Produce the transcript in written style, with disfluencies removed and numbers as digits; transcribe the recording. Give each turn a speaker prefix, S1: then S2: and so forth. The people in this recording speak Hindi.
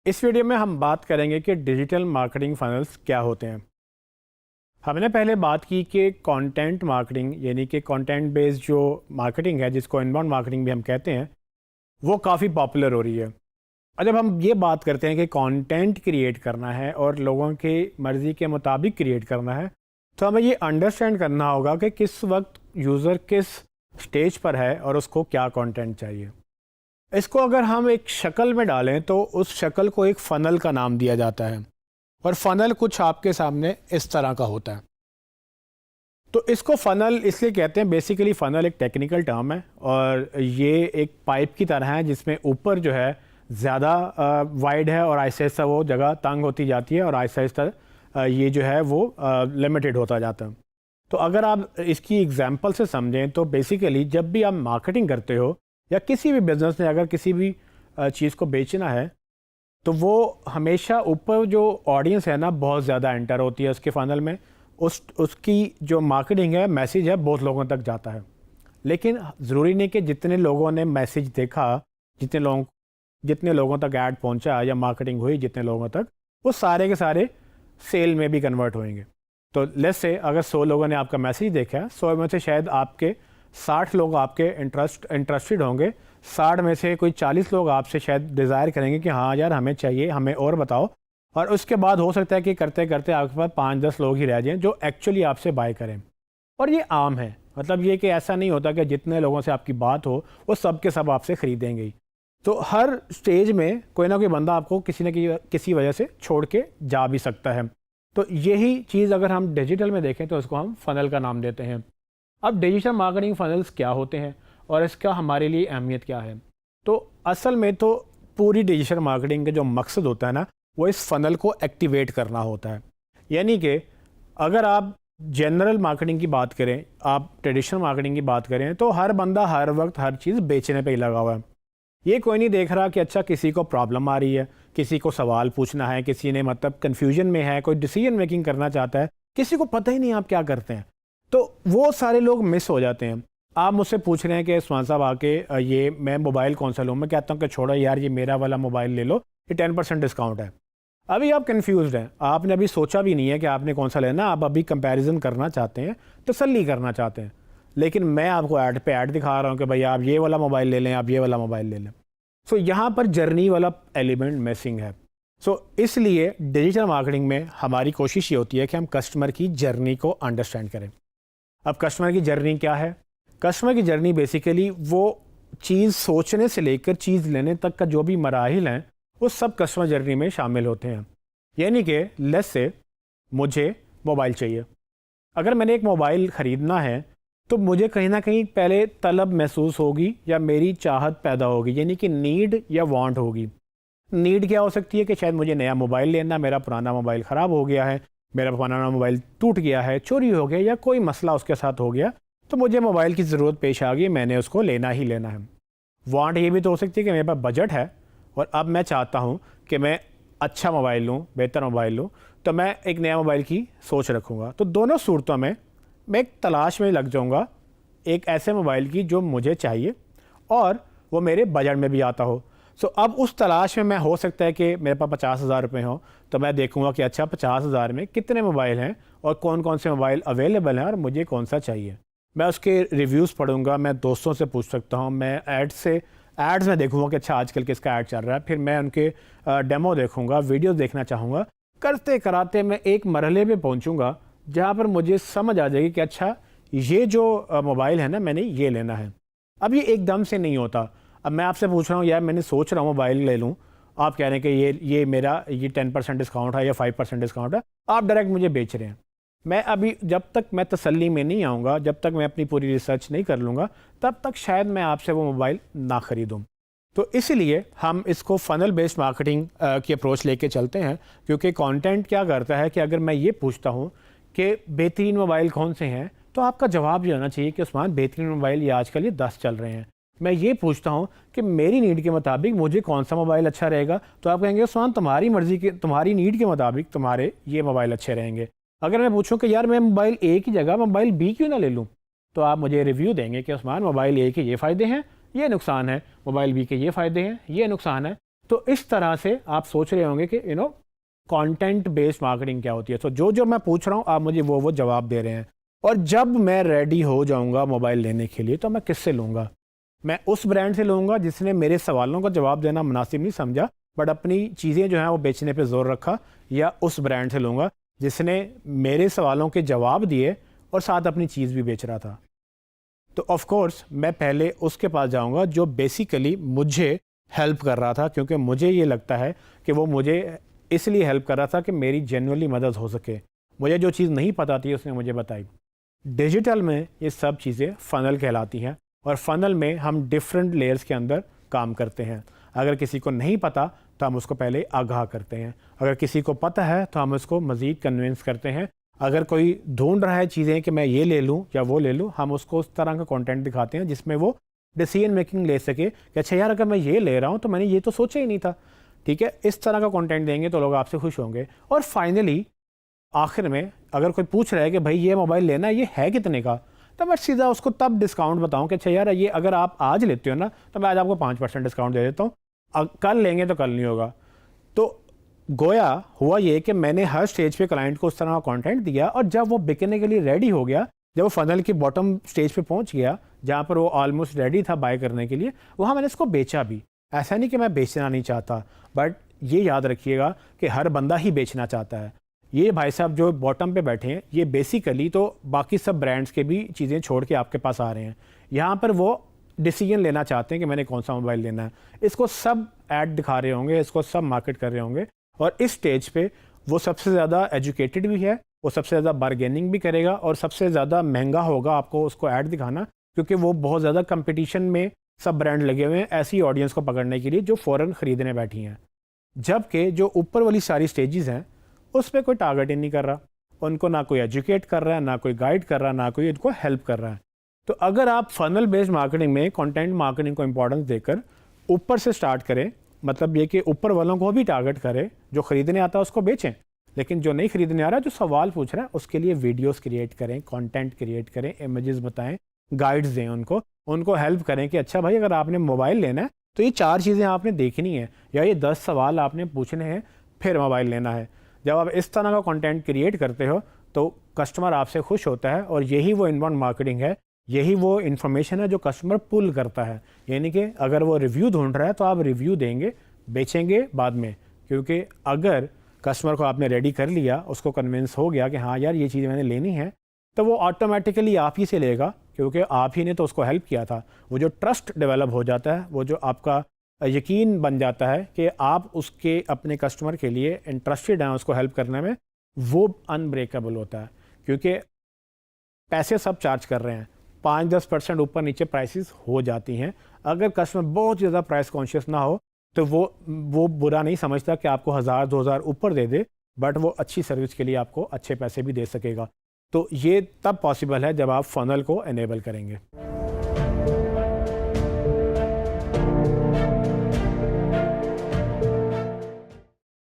S1: इस वीडियो में हम बात करेंगे कि डिजिटल मार्केटिंग फनल्स क्या होते हैं। हमने पहले बात की कि कंटेंट मार्केटिंग यानी कि कंटेंट बेस्ड जो मार्केटिंग है, जिसको इनबाउंड मार्केटिंग भी हम कहते हैं, वो काफ़ी पॉपुलर हो रही है। और जब हम ये बात करते हैं कि कंटेंट क्रिएट करना है और लोगों की मर्ज़ी के मुताबिक क्रिएट करना है, तो हमें ये अंडरस्टैंड करना होगा कि किस वक्त यूज़र किस स्टेज पर है और उसको क्या कंटेंट चाहिए। इसको अगर हम एक शक्ल में डालें तो उस शक्ल को एक फ़नल का नाम दिया जाता है और फ़नल कुछ आपके सामने इस तरह का होता है। तो इसको फ़नल इसलिए कहते हैं, बेसिकली फ़नल एक टेक्निकल टर्म है और ये एक पाइप की तरह है जिसमें ऊपर जो है ज़्यादा वाइड है और आहिस्ता आहिस्ता वो जगह तंग होती जाती है और आहिस्ता आहिस्ता ये जो है वो लिमिटेड होता जाता है। तो अगर आप इसकी एग्जांपल से समझें तो बेसिकली जब भी आप मार्केटिंग करते हो या किसी भी बिज़नेस में अगर किसी भी चीज़ को बेचना है, तो वो हमेशा ऊपर जो ऑडियंस है ना बहुत ज़्यादा एंटर होती है उसके फ़नल में। उसकी जो मार्केटिंग है, मैसेज है, बहुत लोगों तक जाता है। लेकिन ज़रूरी नहीं कि जितने लोगों ने मैसेज देखा, जितने लोगों तक ऐड पहुंचा या मार्केटिंग हुई जितने लोगों तक, वो सारे के सारे सेल में भी कन्वर्ट होंगे। तो लेट्स से अगर 100 लोगों ने आपका मैसेज देखा है, 100 में से शायद आपके 60 लोग आपके इंटरेस्टेड होंगे, 60 में से कोई 40 लोग आपसे शायद डिज़ायर करेंगे कि हाँ यार हमें चाहिए, हमें और बताओ। और उसके बाद हो सकता है कि करते करते आपके पास 5-10 लोग ही रह जाएं जो एक्चुअली आपसे बाय करें। और ये आम है, मतलब ये कि ऐसा नहीं होता कि जितने लोगों से आपकी बात हो वो सब के सब आपसे ख़रीदेंगे ही। तो हर स्टेज में कोई ना कोई बंदा आपको किसी न किसी वजह से छोड़ के जा भी सकता है। तो यही चीज़ अगर हम डिजिटल में देखें तो इसको हम फ़नल का नाम देते हैं। अब डिजिटल मार्केटिंग फ़नल्स क्या होते हैं और इसका हमारे लिए अहमियत क्या है? तो असल में तो पूरी डिजिटल मार्केटिंग का जो मकसद होता है ना, वो इस फ़नल को एक्टिवेट करना होता है। यानी कि अगर आप जनरल मार्केटिंग की बात करें, आप ट्रेडिशनल मार्केटिंग की बात करें, तो हर बंदा हर वक्त हर चीज़ बेचने पे ही लगा हुआ है। ये कोई नहीं देख रहा कि अच्छा किसी को प्रॉब्लम आ रही है, किसी को सवाल पूछना है, किसी ने मतलब कन्फ्यूजन में है, कोई डिसीजन मेकिंग करना चाहता है, किसी को पता ही नहीं आप क्या करते हैं। तो वो सारे लोग मिस हो जाते हैं। आप मुझसे पूछ रहे हैं कि उस्मान साहब आके ये मैं मोबाइल कौन सा लूँ? मैं कहता हूँ कि छोड़ो यार, ये मेरा वाला मोबाइल ले लो, ये 10% डिस्काउंट है। अभी आप कंफ्यूज्ड हैं, आपने अभी सोचा भी नहीं है कि आपने कौन सा लेना, आप अभी कंपैरिजन करना चाहते हैं, तसल्ली करना चाहते हैं। लेकिन मैं आपको ऐड पे ऐड दिखा रहा हूँ कि भाई आप ये वाला मोबाइल ले लें, आप ये वाला मोबाइल ले लें। सो यहाँ पर जर्नी वाला एलिमेंट मिसिंग है। सो इसलिए डिजिटल मार्केटिंग में हमारी कोशिश ये होती है कि हम कस्टमर की जर्नी को अंडरस्टैंड करें। अब कस्टमर की जर्नी क्या है? कस्टमर की जर्नी बेसिकली वो चीज़ सोचने से लेकर चीज़ लेने तक का जो भी मराहिल हैं, वो सब कस्टमर जर्नी में शामिल होते हैं। यानी कि लेट्स से मुझे मोबाइल चाहिए। अगर मैंने एक मोबाइल ख़रीदना है तो मुझे कहीं ना कहीं पहले तलब महसूस होगी या मेरी चाहत पैदा होगी, यानी कि नीड या वांट होगी। नीड क्या हो सकती है कि शायद मुझे नया मोबाइल लेना, मेरा पुराना मोबाइल ख़राब हो गया है, मेरा पुराना मोबाइल टूट गया है, चोरी हो गया या कोई मसला उसके साथ हो गया, तो मुझे मोबाइल की ज़रूरत पेश आ गई, मैंने उसको लेना ही लेना है। वांट ये भी तो हो सकती है कि मेरे पास बजट है और अब मैं चाहता हूँ कि मैं अच्छा मोबाइल लूँ, बेहतर मोबाइल लूँ, तो मैं एक नया मोबाइल की सोच रखूँगा। तो दोनों सूरतों में मैं एक तलाश में लग जाऊँगा एक ऐसे मोबाइल की जो मुझे चाहिए और वो मेरे बजट में भी आता हो। सो अब उस तलाश में मैं, हो सकता है कि मेरे पास 50,000 रुपये हों, तो मैं देखूंगा कि अच्छा 50,000 में कितने मोबाइल हैं और कौन कौन से मोबाइल अवेलेबल हैं और मुझे कौन सा चाहिए। मैं उसके रिव्यूज़ पढ़ूंगा, मैं दोस्तों से पूछ सकता हूं, मैं एड्स में देखूंगा कि अच्छा आजकल किसका ऐड चल रहा है, फिर मैं उनके डेमो देखूंगा, वीडियोज़ देखना चाहूँगा। करते कराते मैं एक मरहले पर पहुँचूँगा जहाँ पर मुझे समझ आ जाएगी कि अच्छा ये जो मोबाइल है ना, मैंने ये लेना है। अब ये एकदम से नहीं होता। अब मैं आपसे पूछ रहा हूँ यार मैंने सोच रहा हूँ मोबाइल ले लूँ, आप कह रहे हैं कि ये मेरा 10% डिस्काउंट है या 5% डिस्काउंट है, आप डायरेक्ट मुझे बेच रहे हैं। मैं अभी जब तक मैं तसल्ली में नहीं आऊँगा, जब तक मैं अपनी पूरी रिसर्च नहीं कर लूँगा, तब तक शायद मैं आपसे वो मोबाइल ना ख़रीदूँ। तो इसीलिए हम इसको फ़नल बेस्ड मार्केटिंग की अप्रोच लेके चलते हैं, क्योंकि कंटेंट क्या करता है कि अगर मैं ये पूछता हूँ कि बेहतरीन मोबाइल कौन से हैं, तो आपका जवाब ये होना चाहिए कि उस्मान बेहतरीन मोबाइल ये आजकल ये 10 चल रहे हैं। मैं ये पूछता हूँ कि मेरी नीड के मुताबिक मुझे कौन सा मोबाइल अच्छा रहेगा, तो आप कहेंगे उस्मान तुम्हारी मर्ज़ी के, तुम्हारी नीड के मुताबिक तुम्हारे ये मोबाइल अच्छे रहेंगे। अगर मैं पूछूं कि यार मैं मोबाइल ए की जगह मोबाइल बी क्यों ना ले लूं, तो आप मुझे रिव्यू देंगे कि उस्मान मोबाइल ए के ये फ़ायदे हैं, ये नुकसान है, मोबाइल बी के ये फ़ायदे हैं, ये नुकसान है। तो इस तरह से आप सोच रहे होंगे कि कंटेंट बेस्ड मार्केटिंग क्या होती है। तो जो मैं पूछ रहा हूँ आप मुझे वो जवाब दे रहे हैं। और जब मैं रेडी हो जाऊँगा मोबाइल लेने के लिए तो मैं किससे लूँगा? मैं उस ब्रांड से लूँगा जिसने मेरे सवालों का जवाब देना मुनासिब नहीं समझा बट अपनी चीज़ें जो हैं वो बेचने पे ज़ोर रखा, या उस ब्रांड से लूँगा जिसने मेरे सवालों के जवाब दिए और साथ अपनी चीज़ भी बेच रहा था? तो ऑफ कोर्स मैं पहले उसके पास जाऊँगा जो बेसिकली मुझे हेल्प कर रहा था, क्योंकि मुझे ये लगता है कि वो मुझे इसलिए हेल्प कर रहा था कि मेरी जेन्युइनली मदद हो सके। मुझे जो चीज़ नहीं पता थी उसने मुझे बताई। डिजिटल में ये सब चीज़ें फ़नल कहलाती हैं और फ़नल में हम डिफरेंट लेयर्स के अंदर काम करते हैं। अगर किसी को नहीं पता तो हम उसको पहले आगाह करते हैं, अगर किसी को पता है तो हम उसको मज़ीद कन्विंस करते हैं। अगर कोई ढूंढ रहा है चीज़ें कि मैं ये ले लूँ या वो ले लूँ, हम उसको उस तरह का कंटेंट दिखाते हैं जिसमें वो डिसीजन मेकिंग ले सके कि अच्छा यार अगर मैं ये ले रहा हूँ तो मैंने ये तो सोचा ही नहीं था। ठीक है, इस तरह का कंटेंट देंगे तो लोग आपसे खुश होंगे। और फाइनली आखिर में अगर कोई पूछ रहा है कि भाई ये मोबाइल लेना है, ये है कितने का, तो मैं सीधा उसको तब डिस्काउंट बताऊं कि अच्छा यार ये अगर आप आज लेते हो ना तो मैं आज आपको 5% डिस्काउंट दे देता हूँ, कल लेंगे तो कल नहीं होगा। तो गोया हुआ ये कि मैंने हर स्टेज पे क्लाइंट को उस तरह का कंटेंट दिया और जब वो बिकने के लिए रेडी हो गया, जब वो फनल की बॉटम स्टेज पे पहुंच गया जहाँ पर वो ऑलमोस्ट रेडी था बाय करने के लिए, वहाँ मैंने इसको बेचा भी। ऐसा नहीं कि मैं बेचना नहीं चाहता, बट ये याद रखिएगा कि हर बंदा ही बेचना चाहता है। ये भाई साहब जो बॉटम पे बैठे हैं ये बेसिकली तो बाकी सब ब्रांड्स के भी चीज़ें छोड़ के आपके पास आ रहे हैं। यहाँ पर वो डिसीजन लेना चाहते हैं कि मैंने कौन सा मोबाइल लेना है। इसको सब ऐड दिखा रहे होंगे, इसको सब मार्केट कर रहे होंगे और इस स्टेज पे वो सबसे ज़्यादा एजुकेटेड भी है, वो सबसे ज़्यादा बारगेनिंग भी करेगा और सबसे ज़्यादा महंगा होगा आपको उसको ऐड दिखाना, क्योंकि वो बहुत ज़्यादा कंपटीशन में सब ब्रांड लगे हुए हैं ऐसी ऑडियंस को पकड़ने के लिए जो फ़ौरन ख़रीदने बैठी हैं। जबकि जो ऊपर वाली सारी स्टेजेस हैं उस पर कोई टारगेट ही नहीं कर रहा, उनको ना कोई एजुकेट कर रहा है, ना कोई गाइड कर रहा है, ना कोई इनको हेल्प कर रहा है। तो अगर आप फनल बेस्ड मार्केटिंग में कंटेंट मार्केटिंग को इंपॉर्टेंस देकर ऊपर से स्टार्ट करें, मतलब ये कि ऊपर वालों को भी टारगेट करें, जो खरीदने आता है उसको बेचें, लेकिन जो नहीं खरीदने आ रहा है, जो सवाल पूछ रहा है उसके लिए वीडियोस क्रिएट करें, कंटेंट क्रिएट करें, इमेजेस बताएं, गाइड्स दें, उनको हेल्प करें कि अच्छा भाई अगर आपने मोबाइल लेना है तो ये 4 चीज़ें आपने देखनी है या ये 10 सवाल आपने पूछने हैं फिर मोबाइल लेना है। जब आप इस तरह का कंटेंट क्रिएट करते हो तो कस्टमर आपसे खुश होता है और यही वो इनबाउंड मार्केटिंग है, यही वो इन्फॉर्मेशन है जो कस्टमर पुल करता है। यानी कि अगर वो रिव्यू ढूंढ रहा है तो आप रिव्यू देंगे, बेचेंगे बाद में, क्योंकि अगर कस्टमर को आपने रेडी कर लिया, उसको कन्विंस हो गया कि हाँ यार ये चीज़ मैंने लेनी है, तो वो ऑटोमेटिकली आप ही से लेगा क्योंकि आप ही ने तो उसको हेल्प किया था। वो जो ट्रस्ट डेवलप हो जाता है, वो जो आपका यकीन बन जाता है कि आप उसके अपने कस्टमर के लिए इंटरेस्टेड हैं उसको हेल्प करने में, वो अनब्रेकेबल होता है। क्योंकि पैसे सब चार्ज कर रहे हैं, 5-10% ऊपर नीचे प्राइसेस हो जाती हैं। अगर कस्टमर बहुत ज़्यादा प्राइस कॉन्शियस ना हो तो वो बुरा नहीं समझता कि आपको 1000-2000 ऊपर दे दे, बट वो अच्छी सर्विस के लिए आपको अच्छे पैसे भी दे सकेगा। तो ये तब पॉसिबल है जब आप फनल को एनेबल करेंगे।